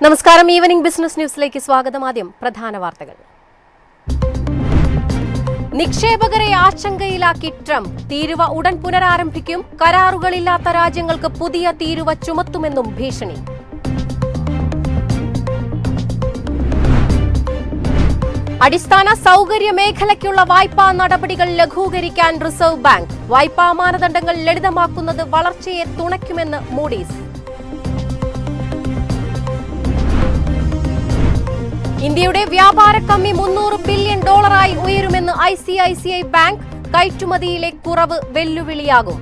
നമസ്കാരം. Evening business ന്യൂസിലേക്ക് സ്വാഗതം. ആദ്യം പ്രധാന വാർത്തകൾ. നിക്ഷേപകരെ ആശങ്കയിലാക്കി ട്രംപ്. തീരുവ ഉടൻ പുനരാരംഭിക്കും. കരാറുകളില്ലാത്ത രാജ്യങ്ങൾക്ക് പുതിയ തീരുവ ചുമത്തുമെന്നും ഭീഷണി. അടിസ്ഥാന സൗകര്യ മേഖലയ്ക്കുള്ള വായ്പാ നടപടികൾ ലഘൂകരിക്കാൻ റിസർവ് ബാങ്ക്. വായ്പാ മാനദണ്ഡങ്ങൾ ലളിതമാക്കുന്നത് വളർച്ചയെ തുണയ്ക്കുമെന്ന് മൂഡീസ്. ഇന്ത്യയുടെ വ്യാപാര കമ്മി $300 ബില്യൺ ഉയരുമെന്ന് ICICI ബാങ്ക്. കയറ്റുമതിയിലെ കുറവ് വെല്ലുവിളിയാകും.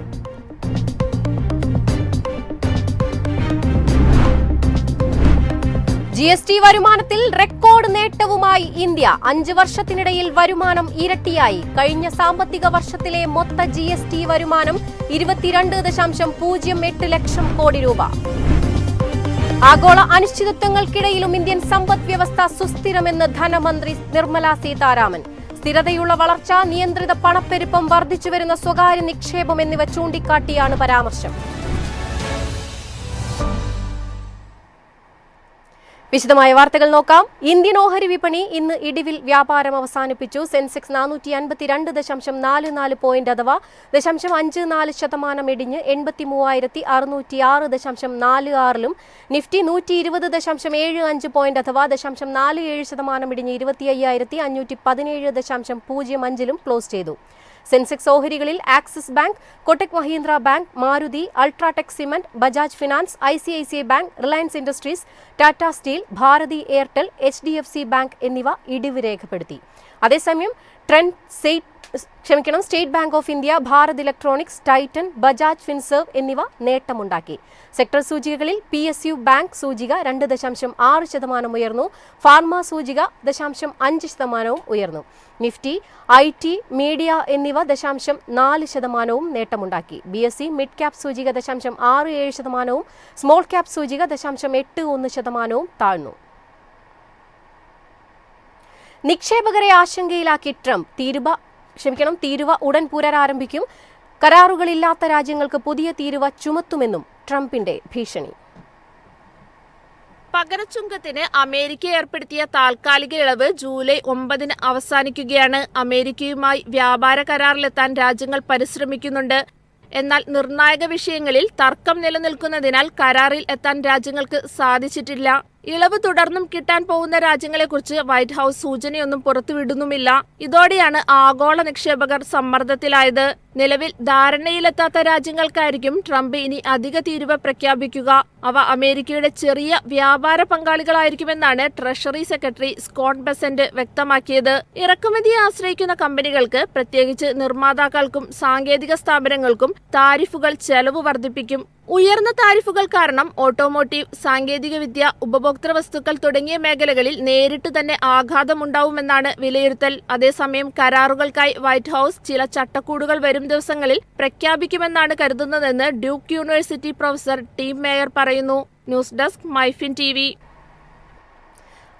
GST വരുമാനത്തിൽ റെക്കോർഡ് നേട്ടവുമായി ഇന്ത്യ. 5 വർഷത്തിനിടയിൽ വരുമാനം ഇരട്ടിയായി. കഴിഞ്ഞ സാമ്പത്തിക വർഷത്തിലെ മൊത്ത GST വരുമാനം 22.08 ലക്ഷം കോടി രൂപ. ആഗോള അനിശ്ചിതത്വങ്ങൾക്കിടയിലും ഇന്ത്യൻ സമ്പദ് വ്യവസ്ഥ സുസ്ഥിരമെന്ന് ധനമന്ത്രി നിർമ്മല സീതാരാമൻ. സ്ഥിരതയുള്ള വളർച്ച, നിയന്ത്രിത പണപ്പെരുപ്പം, വർദ്ധിച്ചുവരുന്ന സ്വകാര്യ നിക്ഷേപം എന്നിവ ചൂണ്ടിക്കാട്ടിയാണ് പരാമർശം. വിശദമായ വാർത്തകൾ നോക്കാം. ഇന്ത്യൻ ഓഹരി വിപണി ഇന്ന് ഇടിവിൽ വ്യാപാരം അവസാനിപ്പിച്ചു. സെൻസെക്സ് 452.44 പോയിന്റ് അഥവാ 0.54% ഇടിഞ്ഞ് 83,606.46 നിഫ്റ്റി 120.75 പോയിന്റ് അഥവാ 0.47% ഇടിഞ്ഞ് 25,517.05 ക്ലോസ് ചെയ്തു. സെൻസെക്സ് ഓഹരികളിൽ Axis Bank, Kotak Mahindra Bank, Maruti, UltraTech Cement, Bajaj Finance, ICICI Bank, Reliance Industries, Tata Steel, Bharti Airtel, HDFC Bank എന്നിവ ഇടിവ് രേഖപ്പെടുത്തി. അതേസമയം State Bank of India, Bharat Electronics, Titan, Bajaj Finserv എന്നിവ നേട്ടമുണ്ടാക്കി. സെക്ടർ സൂചികകളിൽ PSU ബാങ്ക് സൂചിക 2.6% ഉയർന്നു. ഫാർമ സൂചിക 0.5% ഉയർന്നു. നിഫ്റ്റി, IT, മീഡിയ എന്നിവ 0.4% നേട്ടമുണ്ടാക്കി. BSE മിഡ് ക്യാപ് സൂചിക 0.67%, സ്മോൾ ക്യാപ് സൂചിക 0.81% താഴ്ന്നു. നിക്ഷേപകരെ ആശങ്കയിലാക്കി ട്രംപ്. തീരുവ ഉടൻ പുനരാരംഭിക്കും. കരാറുകളില്ലാത്ത രാജ്യങ്ങൾക്ക് പുതിയ തീരുവ ചുമത്തുമെന്നും ട്രംപിന്റെ ഭീഷണി. പകരച്ചുങ്കത്തിന് അമേരിക്ക ഏർപ്പെടുത്തിയ താൽക്കാലിക ഇളവ് ജൂലൈ 9 അവസാനിക്കുകയാണ്. അമേരിക്കയുമായി വ്യാപാര കരാറിലെത്താൻ രാജ്യങ്ങൾ പരിശ്രമിക്കുന്നുണ്ട്. എന്നാൽ നിർണായക വിഷയങ്ങളിൽ തർക്കം നിലനിൽക്കുന്നതിനാൽ കരാറിൽ എത്താൻ രാജ്യങ്ങൾക്ക് സാധിച്ചിട്ടില്ല. ഇളവ് തുടർന്നും കിട്ടാൻ പോകുന്ന രാജ്യങ്ങളെക്കുറിച്ച് വൈറ്റ് ഹൌസ് സൂചനയൊന്നും പുറത്തുവിടുന്നുമില്ല. ഇതോടെയാണ് ആഗോള നിക്ഷേപകർ സമ്മർദ്ദത്തിലായത്. നിലവിൽ ധാരണയിലെത്താത്ത രാജ്യങ്ങൾക്കായിരിക്കും ട്രംപ് ഇനി അധിക തീരുവ പ്രഖ്യാപിക്കുക. അവ അമേരിക്കയുടെ ചെറിയ വ്യാപാര പങ്കാളികളായിരിക്കുമെന്നാണ് ട്രഷറി സെക്രട്ടറി സ്കോട്ട് ബെസന്റ് വ്യക്തമാക്കിയത്. ഇറക്കുമതിയെ ആശ്രയിക്കുന്ന കമ്പനികൾക്ക്, പ്രത്യേകിച്ച് നിർമ്മാതാക്കൾക്കും സാങ്കേതിക സ്ഥാപനങ്ങൾക്കും താരിഫുകൾ ചെലവ് വർദ്ധിപ്പിക്കും. ഉയർന്ന താരിഫുകൾ കാരണം ഓട്ടോമോട്ടീവ്, സാങ്കേതികവിദ്യ, ഉപഭോക്തൃ വസ്തുക്കൾ തുടങ്ങിയ മേഖലകളിൽ നേരിട്ട് തന്നെ ആഘാതമുണ്ടാവുമെന്നാണ് വിലയിരുത്തൽ. അതേസമയം കരാറുകൾക്കായി വൈറ്റ് ഹൌസ് ചില ചട്ടക്കൂടുകൾ വരും ദിവസങ്ങളിൽ പ്രഖ്യാപിക്കുമെന്നാണ് കരുതുന്നതെന്ന് Duke University professor Tim Meyer പറയുന്നു. News desk MyFin TV.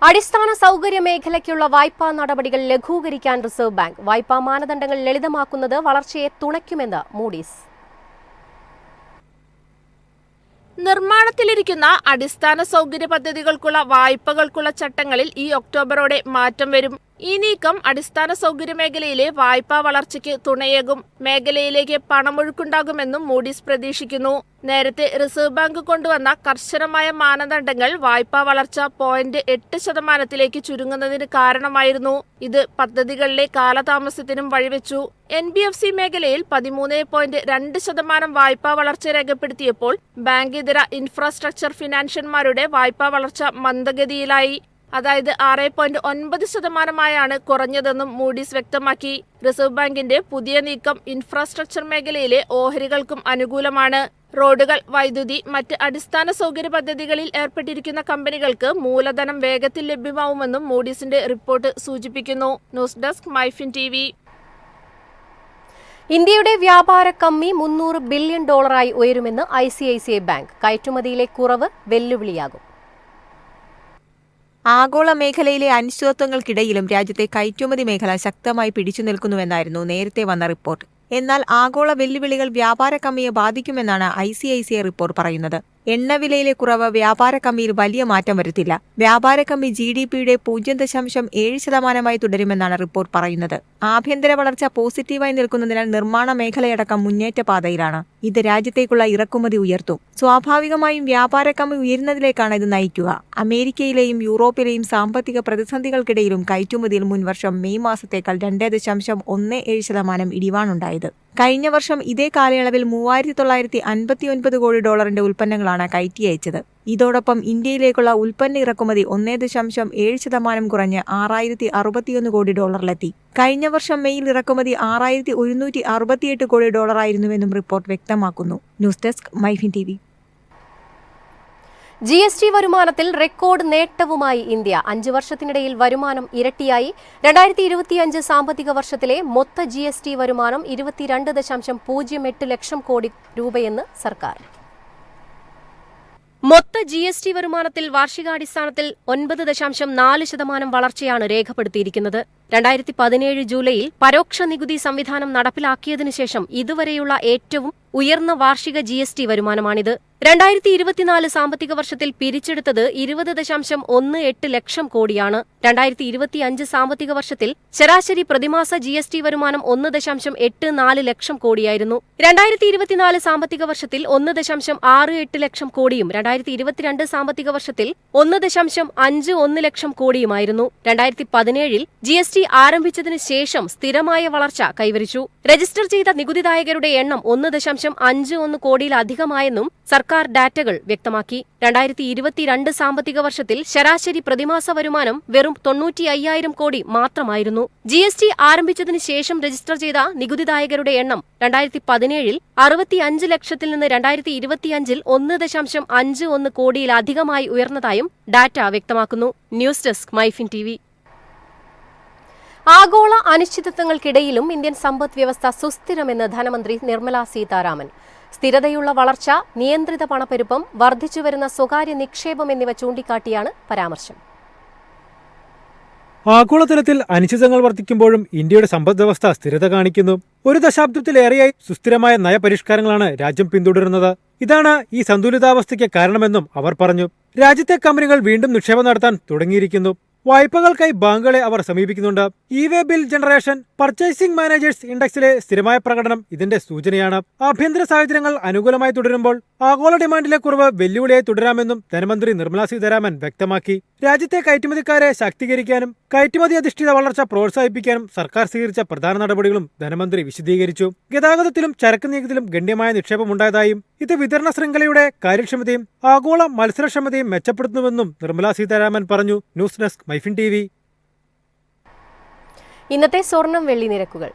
അടിസ്ഥാന സൗകര്യ മേഖലയ്ക്കുള്ള വായ്പാ നടപടികൾ ലഘൂകരിക്കാൻ റിസർവ് ബാങ്ക്. വായ്പാ മാനദണ്ഡങ്ങൾ ലളിതമാക്കുന്നത് വളർച്ചയെ തുണയ്ക്കുമെന്ന് മൂഡീസ്. നിർമ്മാണത്തിലിരിക്കുന്ന അടിസ്ഥാന സൗകര്യ പദ്ധതികൾക്കുള്ള വായ്പകൾക്കുള്ള ചട്ടങ്ങളിൽ ഈ ഒക്ടോബറോടെ മാറ്റം വരും. ഈ നീക്കം അടിസ്ഥാന സൗകര്യ മേഖലയിലെ വായ്പാ വളർച്ചയ്ക്ക് തുണയേകും. മേഖലയിലേക്ക് പണമൊഴുക്കുണ്ടാകുമെന്നും മൂഡീസ് പ്രതീക്ഷിക്കുന്നു. നേരത്തെ റിസർവ് ബാങ്ക് കൊണ്ടുവന്ന കർശനമായ മാനദണ്ഡങ്ങൾ വായ്പാ വളർച്ച 0.8% ചുരുങ്ങുന്നതിന് കാരണമായിരുന്നു. ഇത് പദ്ധതികളിലെ കാലതാമസത്തിനും വഴിവെച്ചു. NBFC മേഖലയിൽ 13.2% വായ്പാ വളർച്ച രേഖപ്പെടുത്തിയപ്പോൾ ബാങ്കിതര ഇൻഫ്രാസ്ട്രക്ചർ ഫിനാൻഷ്യന്മാരുടെ വായ്പാ വളർച്ച മന്ദഗതിയിലായി. അതായത് 6.9%-ആയാണ് കുറഞ്ഞതെന്നും മൂഡീസ് വ്യക്തമാക്കി. റിസർവ് ബാങ്കിന്റെ പുതിയ നീക്കം ഇൻഫ്രാസ്ട്രക്ചർ മേഖലയിലെ ഓഹരികൾക്കും അനുകൂലമാണ്. റോഡുകൾ, വൈദ്യുതി, മറ്റ് അടിസ്ഥാന സൗകര്യ പദ്ധതികളിൽ ഏർപ്പെട്ടിരിക്കുന്ന കമ്പനികൾക്ക് മൂലധനം വേഗത്തിൽ ലഭ്യമാവുമെന്നും മൂഡീസിന്റെ റിപ്പോർട്ട് സൂചിപ്പിക്കുന്നു. News desk MyFin TV. ഇന്ത്യയുടെ വ്യാപാര കമ്മി $300 ബില്യൺ ഉയരുമെന്ന് ICICI ബാങ്ക്. കയറ്റുമതിയിലെ കുറവ് വെല്ലുവിളിയാകും. ആഗോള മേഖലയിലെ അനിശ്ചിതത്വങ്ങൾക്കിടയിലും രാജ്യത്തെ കയറ്റുമതി മേഖല ശക്തമായി പിടിച്ചു നിൽക്കുന്നുവെന്നായിരുന്നു നേരത്തെ വന്ന റിപ്പോർട്ട്. എന്നാൽ ആഗോള വെല്ലുവിളികൾ വ്യാപാര കമ്മിയെ ബാധിക്കുമെന്നാണ് ICICI റിപ്പോർട്ട് പറയുന്നത്. എണ്ണവിലയിലെ കുറവ് വ്യാപാര കമ്മിയിൽ വലിയ മാറ്റം വരുത്തില്ല. വ്യാപാര കമ്മി GDP-യുടെ 0.7% തുടരുമെന്നാണ് റിപ്പോർട്ട് പറയുന്നത്. ആഭ്യന്തര വളർച്ച പോസിറ്റീവായി നിൽക്കുന്നതിനാൽ നിർമ്മാണ മേഖലയടക്കം മുന്നേറ്റ പാതയിലാണ്. ഇത് രാജ്യത്തേക്കുള്ള ഇറക്കുമതി ഉയർത്തും. സ്വാഭാവികമായും വ്യാപാര കമ്മി ഉയരുന്നതിലേക്കാണ് ഇത് നയിക്കുക. അമേരിക്കയിലെയും യൂറോപ്പിലെയും സാമ്പത്തിക പ്രതിസന്ധികൾക്കിടയിലും കയറ്റുമതിയിൽ മുൻവർഷം മെയ് മാസത്തേക്കാൾ 2.17% ഇടിവാണുണ്ടായത്. കഴിഞ്ഞ വർഷം ഇതേ കാലയളവിൽ $3,959 കോടി ഉൽപ്പന്നങ്ങളാണ് കയറ്റി അയച്ചത്. ഇതോടൊപ്പം ഇന്ത്യയിലേക്കുള്ള ഉൽപ്പന്ന ഇറക്കുമതി 1.7% കുറഞ്ഞ് $6,061 കോടി. കഴിഞ്ഞ വർഷം മെയ്യിൽ ഇറക്കുമതി $6,168 കോടി ആയിരുന്നുവെന്നും റിപ്പോർട്ട് വ്യക്തമാക്കുന്നു. News desk MyFin TV. GST വരുമാനത്തിൽ റെക്കോർഡ് നേട്ടവുമായി ഇന്ത്യ. 5 വർഷത്തിനിടയിൽ വരുമാനം ഇരട്ടിയായി. 2025 സാമ്പത്തിക വർഷത്തിലെ മൊത്ത GST വരുമാനം 22.08 ലക്ഷം കോടി രൂപയെന്ന് സർക്കാർ. മൊത്ത GST വരുമാനത്തിൽ വാർഷികാടിസ്ഥാനത്തിൽ 9.4% വളർച്ചയാണ് രേഖപ്പെടുത്തിയിരിക്കുന്നത്. 2017 ജൂലൈയിൽ പരോക്ഷ നികുതി സംവിധാനം നടപ്പിലാക്കിയതിനു ശേഷം ഇതുവരെയുള്ള ഏറ്റവും ഉയർന്ന വാർഷിക GST വരുമാനമാണിത്. 2024 സാമ്പത്തിക വർഷത്തിൽ പിരിച്ചെടുത്തത് 20.18 ലക്ഷം കോടിയാണ്. 2025 സാമ്പത്തിക വർഷത്തിൽ ശരാശരി പ്രതിമാസ GST വരുമാനം 1.84 ലക്ഷം കോടിയായിരുന്നു. 2024 സാമ്പത്തിക വർഷത്തിൽ 1.68 ലക്ഷം കോടിയും 2022 സാമ്പത്തിക വർഷത്തിൽ 1.51 ലക്ഷം കോടിയുമായിരുന്നു. 2017 GST ആരംഭിച്ചതിന് ശേഷം സ്ഥിരമായ വളർച്ച കൈവരിച്ചു. രജിസ്റ്റർ ചെയ്ത നികുതിദായകരുടെ എണ്ണം 1.51 കോടിയിലധികമായെന്നും സർക്കാർ ഡാറ്റകൾ വ്യക്തമാക്കി. 2022 സാമ്പത്തിക വർഷത്തിൽ ശരാശരി പ്രതിമാസ വരുമാനം വെറും 95,000 കോടി മാത്രമായിരുന്നു. GST ആരംഭിച്ചതിന് ശേഷം രജിസ്റ്റർ ചെയ്ത നികുതിദായകരുടെ എണ്ണം 2017 65 ലക്ഷത്തിൽ നിന്ന് 2025 1.51 കോടിയിലധികമായി ഉയർന്നതായും ഡാറ്റ വ്യക്തമാക്കുന്നു. News desk MyFin TV. ആഗോള അനിശ്ചിതത്വങ്ങൾക്കിടയിലും ഇന്ത്യൻ സമ്പദ് വ്യവസ്ഥ സുസ്ഥിരമെന്ന് ധനമന്ത്രി നിർമ്മല സീതാരാമൻ. സ്ഥിരതയുള്ള വളർച്ച, നിയന്ത്രിത പണപ്പെരുപ്പം, വർദ്ധിച്ചുവരുന്ന സ്വകാര്യ നിക്ഷേപം എന്നിവ ചൂണ്ടിക്കാട്ടിയാണ് പരാമർശം. ആഗോളതലത്തിൽ അനിശ്ചിതങ്ങൾ വർദ്ധിക്കുമ്പോഴും ഇന്ത്യയുടെ സമ്പദ്വ്യവസ്ഥ സ്ഥിരത കാണിക്കുന്നു. 1 ദശാബ്ദത്തിലേറെയായി സുസ്ഥിരമായ നയപരിഷ്കാരങ്ങളാണ് രാജ്യം പിന്തുടരുന്നത്. ഇതാണ് ഈ സന്തുലിതാവസ്ഥയ്ക്ക് കാരണമെന്നും അവർ പറഞ്ഞു. രാജ്യത്തെ കമ്പനികൾ വീണ്ടും നിക്ഷേപം നടത്താൻ തുടങ്ങിയിരിക്കുന്നു. വായ്പകൾക്കായി ബാങ്കുകളെ അവർ സമീപിക്കുന്നുണ്ട്. ഇ-വേ ബിൽ ജനറേഷൻ പർച്ചേസിംഗ് മാനേജേഴ്സ് ഇൻഡെക്സിലെ സ്ഥിരമായ പ്രകടനം ഇതിന്റെ സൂചനയാണ്. ആഭ്യന്തര സാഹചര്യങ്ങൾ അനുകൂലമായി തുടരുമ്പോൾ ആഗോള ഡിമാൻഡിലെ കുറവ് വെല്ലുവിളിയായി തുടരാമെന്നും ധനമന്ത്രി നിർമ്മല സീതാരാമൻ വ്യക്തമാക്കി. രാജ്യത്തെ കയറ്റുമതിക്കാരെ ശാക്തീകരിക്കാനും കയറ്റുമതി അധിഷ്ഠിത വളർച്ച പ്രോത്സാഹിപ്പിക്കാനും സർക്കാർ സ്വീകരിച്ച പ്രധാന നടപടികളും ധനമന്ത്രി വിശദീകരിച്ചു. ഗതാഗതത്തിലും ചരക്ക് നീക്കത്തിലും ഗണ്യമായ നിക്ഷേപമുണ്ടായതായും ഇത് വിതരണ ശൃംഖലയുടെ കാര്യക്ഷമതയും ആഗോള മത്സരക്ഷമതയും മെച്ചപ്പെടുത്തുന്നുവെന്നും നിർമ്മല സീതാരാമൻ പറഞ്ഞു. News desk MyFin TV. ഇന്നത്തെ സ്വർണം വെള്ളി നിരക്കുകൾ.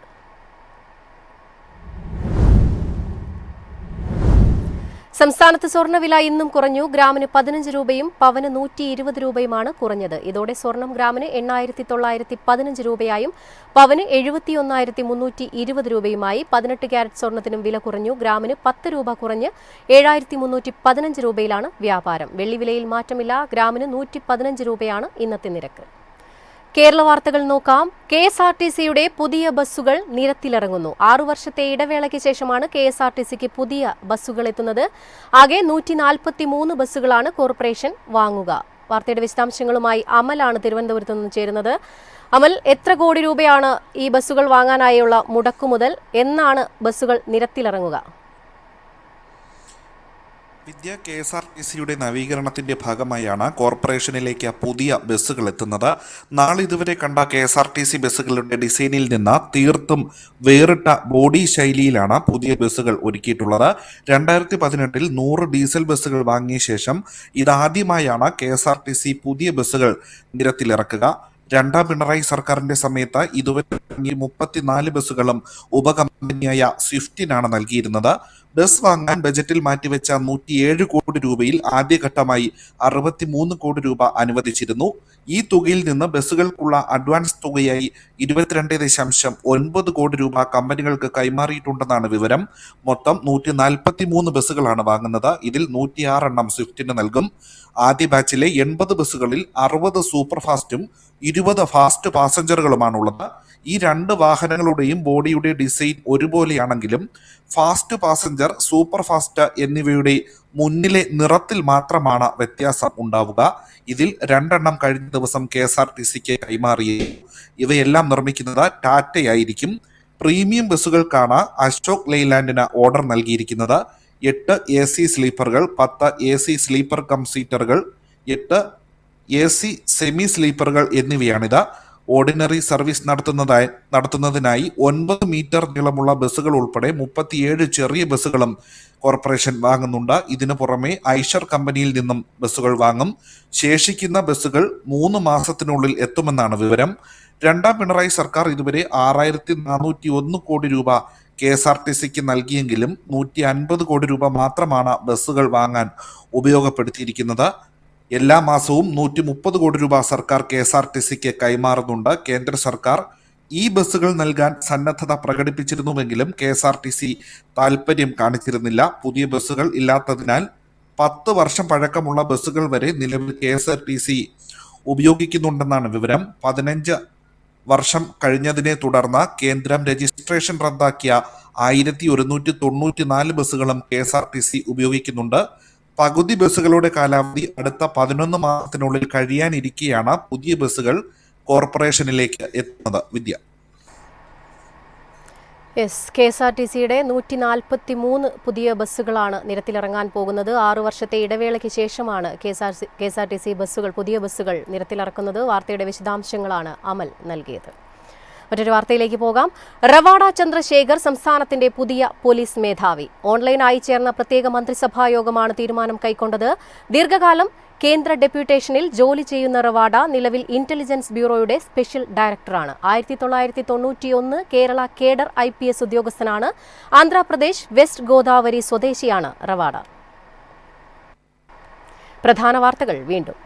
സംസ്ഥാനത്ത് സ്വർണ്ണവില ഇന്നും കുറഞ്ഞു. ഗ്രാമിന് 15 രൂപയും പവന് 120 രൂപയുമാണ് കുറഞ്ഞത്. ഇതോടെ സ്വർണം ഗ്രാമിന് 8,915 രൂപയായും പവന് 71,320 രൂപയുമായി. 18 ക്യാരറ്റ് സ്വർണത്തിനും വില കുറഞ്ഞു. ഗ്രാമിന് 10 രൂപ കുറഞ്ഞ് 7,315 രൂപയിലാണ് വ്യാപാരം. വെള്ളിവിലയിൽ മാറ്റമില്ല. ഗ്രാമിന് 115 രൂപയാണ് ഇന്നത്തെ നിരക്ക്. കേരള വാർത്തകൾ നോക്കാം. KSRTCയുടെ പുതിയ ബസ്സുകൾ നിരത്തിലിറങ്ങുന്നു. 6 വർഷത്തെ ഇടവേളയ്ക്ക് ശേഷമാണ് KSRTCക്ക് പുതിയ ബസ്സുകൾ എത്തുന്നത്. ആകെ 143 ബസ്സുകളാണ് കോർപ്പറേഷൻ വാങ്ങുക. വാർത്തയുടെ വിശദാംശങ്ങളുമായി അമലാണ് തിരുവനന്തപുരത്ത് നിന്ന് ചേരുന്നത്. അമൽ, എത്ര കോടി രൂപയാണ് ഈ ബസ്സുകൾ വാങ്ങാനായുള്ള മുടക്കുമുതൽ? എന്നാണ് ബസ്സുകൾ നിരത്തിലിറങ്ങുക? KSRTCയുടെ നവീകരണത്തിന്റെ ഭാഗമായാണ് കോർപ്പറേഷനിലേക്ക് പുതിയ ബസ്സുകൾ എത്തുന്നത്. നാളിതുവരെ കണ്ട KSRTC ബസ്സുകളുടെ ഡിസൈനിൽ നിന്ന് തീർത്തും വേറിട്ട ബോഡി ശൈലിയിലാണ് പുതിയ ബസ്സുകൾ ഒരുക്കിയിട്ടുള്ളത്. 2018 100 ഡീസൽ ബസ്സുകൾ വാങ്ങിയ ശേഷം ഇതാദ്യമായാണ് KSRTC പുതിയ ബസ്സുകൾ നിരത്തിലിറക്കുക. രണ്ടാം പിണറായി സർക്കാരിന്റെ സമയത്ത് ഇതുവരെ 34 ബസ്സുകളും ഉപകമ്പനിയായ സ്വിഫ്റ്റിനാണ് നൽകിയിരുന്നത്. ബസ് വാങ്ങാൻ ബജറ്റിൽ മാറ്റിവെച്ച 107 കോടി രൂപയിൽ ആദ്യഘട്ടമായി 63 കോടി രൂപ അനുവദിച്ചിരുന്നു. ഈ തുകയിൽ നിന്ന് ബസ്സുകൾക്കുള്ള അഡ്വാൻസ് തുകയായി 22.9 കോടി രൂപ കമ്പനികൾക്ക് കൈമാറിയിട്ടുണ്ടെന്നാണ് വിവരം. മൊത്തം 143 ബസ്സുകളാണ് വാങ്ങുന്നത്. ഇതിൽ 106 എണ്ണം സ്വിഫ്റ്റിന് നൽകും. ആദ്യ ബാച്ചിലെ 80 ബസ്സുകളിൽ 60 സൂപ്പർ ഫാസ്റ്റും 20 ഫാസ്റ്റ് പാസഞ്ചറുകളുമാണുള്ളത്. ഈ രണ്ട് വാഹനങ്ങളുടെയും ബോഡിയുടെ ഡിസൈൻ ഒരുപോലെയാണെങ്കിലും ഫാസ്റ്റ് പാസഞ്ചർ, സൂപ്പർ ഫാസ്റ്റ് എന്നിവയുടെ മുന്നിലെ നിറത്തിൽ മാത്രമാണ് വ്യത്യാസം ഉണ്ടാവുക. ഇതിൽ 2 എണ്ണം കഴിഞ്ഞ ദിവസം KSRTCക്ക് കൈമാറിയേ. ഇവയെല്ലാം നിർമ്മിക്കുന്നത് ടാറ്റയായിരിക്കും. പ്രീമിയം ബസ്സുകൾക്കാണ് അശോക് ലെയ്ലാൻഡിന് ഓർഡർ നൽകിയിരിക്കുന്നത്. 8 AC സ്ലീപ്പറുകൾ, 10 AC സ്ലീപ്പർ കം സീറ്ററുകൾ, 8 AC സെമി സ്ലീപ്പറുകൾ എന്നിവയാണിത്. ഓർഡിനറി സർവീസ് നടത്തുന്നതിനായി 9 മീറ്റർ നീളമുള്ള ബസ്സുകൾ ഉൾപ്പെടെ 37 ചെറിയ ബസ്സുകളും കോർപ്പറേഷൻ വാങ്ങുന്നുണ്ട്. ഇതിനു പുറമെ ഐഷർ കമ്പനിയിൽ നിന്നും ബസ്സുകൾ വാങ്ങും. ശേഷിക്കുന്ന ബസ്സുകൾ 3 മാസത്തിനുള്ളിൽ എത്തുമെന്നാണ് വിവരം. രണ്ടാം പിണറായി സർക്കാർ ഇതുവരെ 6401 കോടി രൂപ KSRTCക്ക് നൽകിയെങ്കിലും 150 കോടി രൂപ മാത്രമാണ് ബസ്സുകൾ വാങ്ങാൻ ഉപയോഗപ്പെടുത്തിയിരിക്കുന്നത്. എല്ലാ മാസവും 130 കോടി രൂപ സർക്കാർ KSRTCക്ക് കൈമാറുന്നുണ്ട്. കേന്ദ്ര സർക്കാർ ഈ ബസ്സുകൾ നൽകാൻ സന്നദ്ധത പ്രകടിപ്പിച്ചിരുന്നുവെങ്കിലും KSRTC താൽപ്പര്യം കാണിച്ചിരുന്നില്ല. പുതിയ ബസ്സുകൾ ഇല്ലാത്തതിനാൽ 10 വർഷം പഴക്കമുള്ള ബസ്സുകൾ വരെ നിലവിൽ KSRTC ഉപയോഗിക്കുന്നുണ്ടെന്നാണ് വിവരം. 15 വർഷം കഴിഞ്ഞതിനെ തുടർന്ന് കേന്ദ്രം രജിസ്ട്രേഷൻ റദ്ദാക്കിയ 1194 ബസ്സുകളും KSRTC ഉപയോഗിക്കുന്നുണ്ട്. പകുതി ബസ്സുകളുടെ കാലാവധി അടുത്ത 11 മാസത്തിനുള്ളിൽ കഴിയാനിരിക്കെയാണ് പുതിയ ബസ്സുകൾ കോർപ്പറേഷനിലേക്ക് എത്തുന്നത്. വിദ്യ. KSRTCയുടെ 143 പുതിയ ബസ്സുകളാണ് നിരത്തിലിറങ്ങാൻ പോകുന്നത്. 6 വർഷത്തെ ഇടവേളയ്ക്ക് ശേഷമാണ് KSRTC പുതിയ ബസ്സുകൾ നിരത്തിലിറക്കുന്നത്. വാർത്തയുടെ വിശദാംശങ്ങളാണ് അമൽ നൽകിയത്. മറ്റൊരു വാർത്തയിലേക്ക് പോകാം. റവാഡ ചന്ദ്രശേഖർ സംസ്ഥാനത്തിന്റെ പുതിയ പോലീസ് മേധാവി. ഓൺലൈനായി ചേർന്ന പ്രത്യേക മന്ത്രിസഭാ യോഗമാണ് തീരുമാനം കൈക്കൊണ്ടത്. ദീർഘകാലം കേന്ദ്ര ഡെപ്യൂട്ടേഷനിൽ ജോലി ചെയ്യുന്ന റവാഡ നിലവിൽ ഇന്റലിജൻസ് ബ്യൂറോയുടെ സ്പെഷ്യൽ ഡയറക്ടറാണ്. 1991 കേരള കേഡർ IPS ഉദ്യോഗസ്ഥനാണ്. ആന്ധ്രാപ്രദേശ് വെസ്റ്റ് ഗോദാവരി സ്വദേശിയാണ് റവാഡ. പ്രധാന വാർത്തകൾ വീണ്ടും.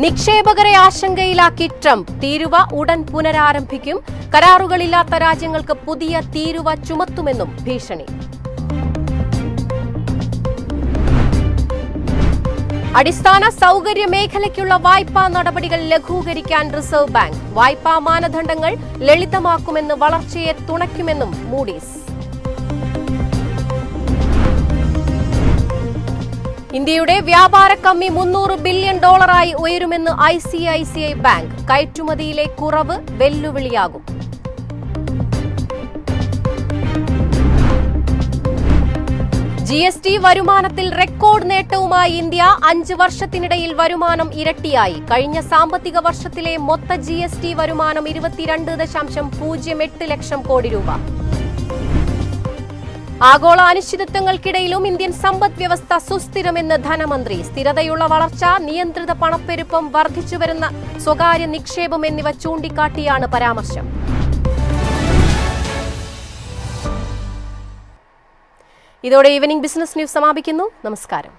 നിക്ഷേപകരെ ആശങ്കയിലാക്കി ട്രംപ്. തീരുവ ഉടൻ പുനരാരംഭിക്കും. കരാറുകളില്ലാത്ത രാജ്യങ്ങൾക്ക് പുതിയ തീരുവ ചുമത്തുമെന്നും ഭീഷണി. അടിസ്ഥാന സൗകര്യ മേഖലയ്ക്കുള്ള വായ്പാ നടപടികൾ ലഘൂകരിക്കാൻ റിസർവ് ബാങ്ക്. വായ്പാ മാനദണ്ഡങ്ങൾ ലളിതമാക്കുമെന്ന് വളർച്ചയെ തുണയ്ക്കുമെന്നും മൂഡീസ്. ഇന്ത്യയുടെ വ്യാപാര കമ്മി $300 ബില്യൺ ഉയരുമെന്ന് ICICI ബാങ്ക്. കയറ്റുമതിയിലെ കുറവ് വെല്ലുവിളിയാകും. GST വരുമാനത്തിൽ റെക്കോർഡ് നേട്ടവുമായി ഇന്ത്യ. 5 വർഷത്തിനിടയിൽ വരുമാനം ഇരട്ടിയായി. കഴിഞ്ഞ സാമ്പത്തിക വർഷത്തിലെ മൊത്ത GST വരുമാനം 22.08 ലക്ഷം കോടി രൂപ. ആഗോള അനിശ്ചിതത്വങ്ങൾക്കിടയിലും ഇന്ത്യൻ സമ്പദ് വ്യവസ്ഥ സുസ്ഥിരമെന്ന് ധനമന്ത്രി. സ്ഥിരതയുള്ള വളർച്ച, നിയന്ത്രിത പണപ്പെരുപ്പം, വർദ്ധിച്ചുവരുന്ന സ്വകാര്യ നിക്ഷേപം എന്നിവ ചൂണ്ടിക്കാട്ടിയാണ് പരാമർശം. ഇതോടെ ഈവനിംഗ് ബിസിനസ് ന്യൂസ് സമാപിക്കുന്നു. നമസ്കാരം.